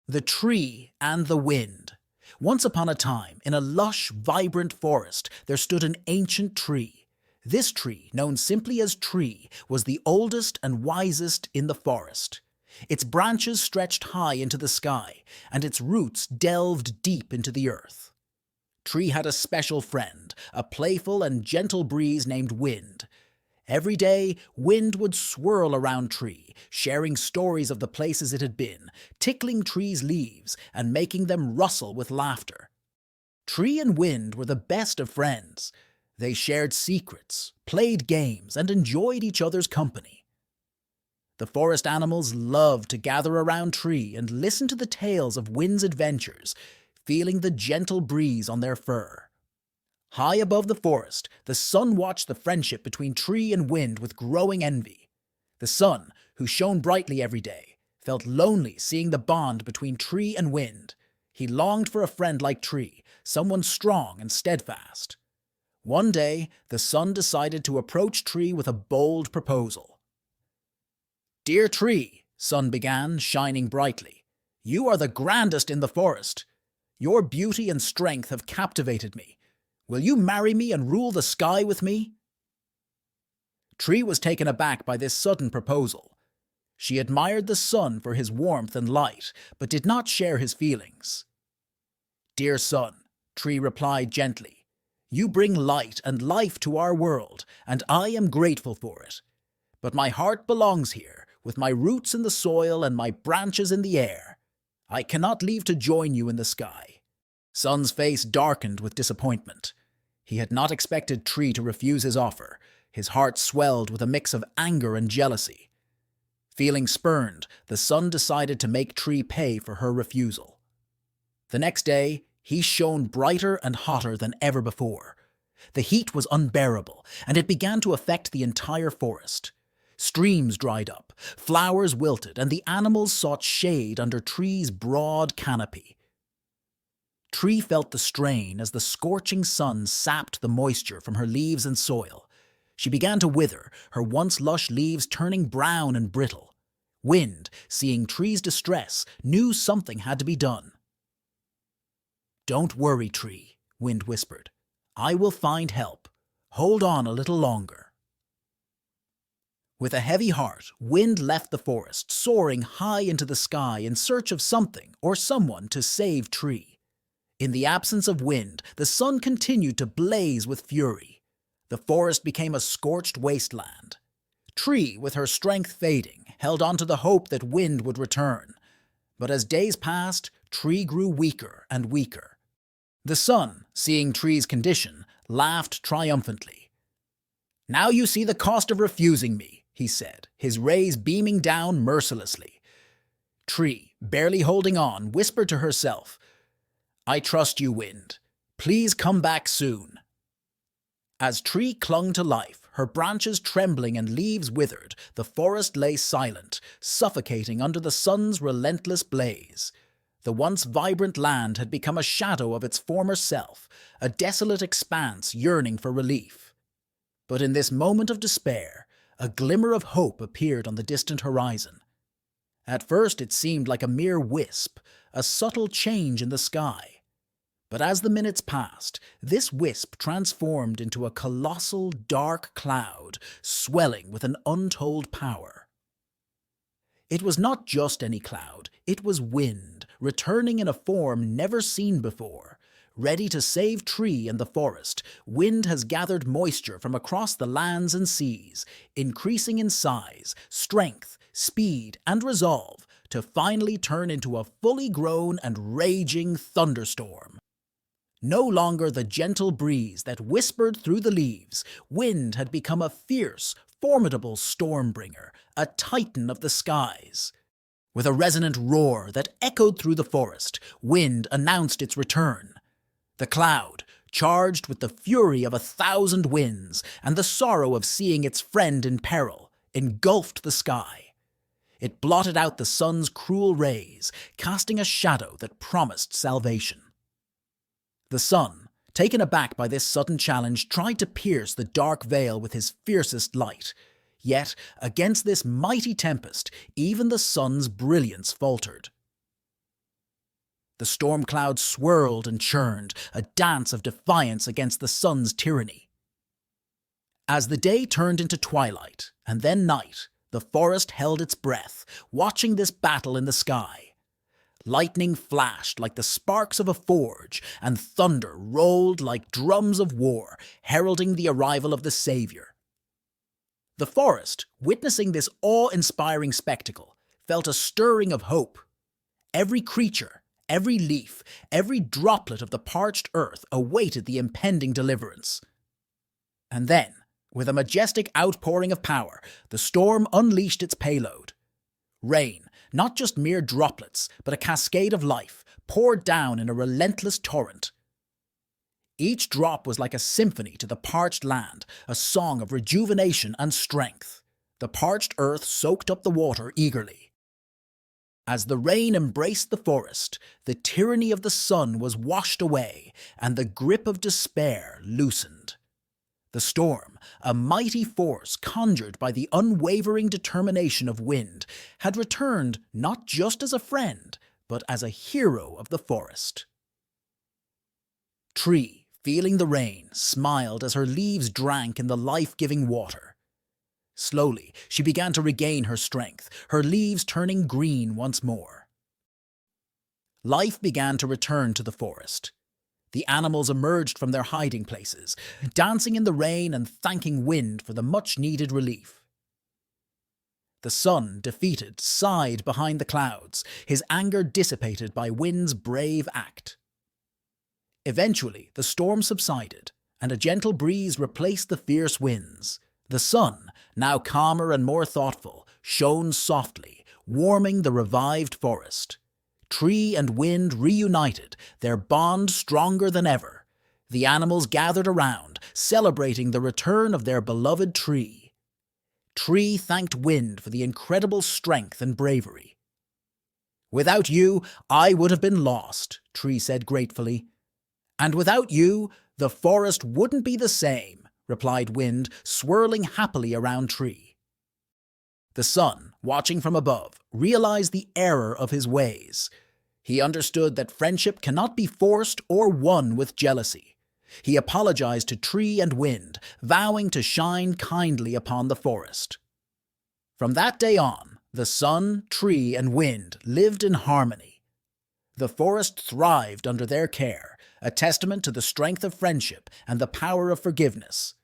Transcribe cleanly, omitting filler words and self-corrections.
The Tree and the Wind. Once upon a time, in a lush, vibrant forest, there stood an ancient tree. This tree, known simply as Tree, was the oldest and wisest in the forest. Its branches stretched high into the sky, and its roots delved deep into the earth. Tree had a special friend, a playful and gentle breeze named Wind. Every day, Wind would swirl around Tree, sharing stories of the places it had been, tickling Tree's leaves and making them rustle with laughter. Tree and Wind were the best of friends. They shared secrets, played games, and enjoyed each other's company. The forest animals loved to gather around Tree and listen to the tales of Wind's adventures, feeling the gentle breeze on their fur. High above the forest, the sun watched the friendship between Tree and Wind with growing envy. The sun, who shone brightly every day, felt lonely seeing the bond between Tree and Wind. He longed for a friend like Tree, someone strong and steadfast. One day, the sun decided to approach Tree with a bold proposal. "Dear Tree," Sun began, shining brightly, "you are the grandest in the forest. Your beauty and strength have captivated me. Will you marry me and rule the sky with me?" Tree was taken aback by this sudden proposal. She admired the sun for his warmth and light, but did not share his feelings. "Dear Sun," Tree replied gently, "you bring light and life to our world, and I am grateful for it. But my heart belongs here, with my roots in the soil and my branches in the air. I cannot leave to join you in the sky." Sun's face darkened with disappointment. He had not expected Tree to refuse his offer. His heart swelled with a mix of anger and jealousy. Feeling spurned, the sun decided to make Tree pay for her refusal. The next day, he shone brighter and hotter than ever before. The heat was unbearable, and it began to affect the entire forest. Streams dried up, flowers wilted, and the animals sought shade under Tree's broad canopy. Tree felt the strain as the scorching sun sapped the moisture from her leaves and soil. She began to wither, her once lush leaves turning brown and brittle. Wind, seeing Tree's distress, knew something had to be done. "Don't worry, Tree," Wind whispered. "I will find help. Hold on a little longer." With a heavy heart, Wind left the forest, soaring high into the sky in search of something or someone to save Tree. In the absence of Wind, the sun continued to blaze with fury. The forest became a scorched wasteland. Tree, with her strength fading, held on to the hope that Wind would return. But as days passed, Tree grew weaker and weaker. The sun, seeing Tree's condition, laughed triumphantly. "Now you see the cost of refusing me," he said, his rays beaming down mercilessly. Tree, barely holding on, whispered to herself, "I trust you, Wind. Please come back soon." As Tree clung to life, her branches trembling and leaves withered, the forest lay silent, suffocating under the sun's relentless blaze. The once vibrant land had become a shadow of its former self, a desolate expanse yearning for relief. But in this moment of despair, a glimmer of hope appeared on the distant horizon. At first it seemed like a mere wisp, a subtle change in the sky. But as the minutes passed, this wisp transformed into a colossal dark cloud, swelling with an untold power. It was not just any cloud, it was Wind, returning in a form never seen before. Ready to save Tree and the forest, Wind has gathered moisture from across the lands and seas, increasing in size, strength, speed, and resolve, to finally turn into a fully grown and raging thunderstorm. No longer the gentle breeze that whispered through the leaves, Wind had become a fierce, formidable storm-bringer, a titan of the skies. With a resonant roar that echoed through the forest, Wind announced its return. The cloud, charged with the fury of 1,000 winds and the sorrow of seeing its friend in peril, engulfed the sky. It blotted out the sun's cruel rays, casting a shadow that promised salvation. The sun, taken aback by this sudden challenge, tried to pierce the dark veil with his fiercest light. Yet, against this mighty tempest, even the sun's brilliance faltered. The storm clouds swirled and churned, a dance of defiance against the sun's tyranny. As the day turned into twilight, and then night, the forest held its breath, watching this battle in the sky. Lightning flashed like the sparks of a forge, and thunder rolled like drums of war, heralding the arrival of the Savior. The forest, witnessing this awe-inspiring spectacle, felt a stirring of hope. Every creature, every leaf, every droplet of the parched earth awaited the impending deliverance. And then, with a majestic outpouring of power, the storm unleashed its payload. Rain, not just mere droplets, but a cascade of life, poured down in a relentless torrent. Each drop was like a symphony to the parched land, a song of rejuvenation and strength. The parched earth soaked up the water eagerly. As the rain embraced the forest, the tyranny of the sun was washed away, and the grip of despair loosened. The storm, a mighty force conjured by the unwavering determination of wind, had returned not just as a friend, but as a hero of the forest. Tree, feeling the rain, smiled as her leaves drank in the life-giving water. Slowly, she began to regain her strength, her leaves turning green once more. Life began to return to the forest. The animals emerged from their hiding places, dancing in the rain and thanking wind for the much-needed relief. The sun, defeated, sighed behind the clouds, his anger dissipated by wind's brave act. Eventually, the storm subsided, and a gentle breeze replaced the fierce winds. The sun, now calmer and more thoughtful, shone softly, warming the revived forest. Tree and wind reunited, their bond stronger than ever. The animals gathered around, celebrating the return of their beloved tree. Tree thanked wind for the incredible strength and bravery. "Without you, I would have been lost," Tree said gratefully. "And without you, the forest wouldn't be the same," replied Wind, swirling happily around Tree. The sun, watching from above, realized the error of his ways. He understood that friendship cannot be forced or won with jealousy. He apologized to Tree and Wind, vowing to shine kindly upon the forest. From that day on, the sun, tree, and wind lived in harmony. The forest thrived under their care, a testament to the strength of friendship and the power of forgiveness.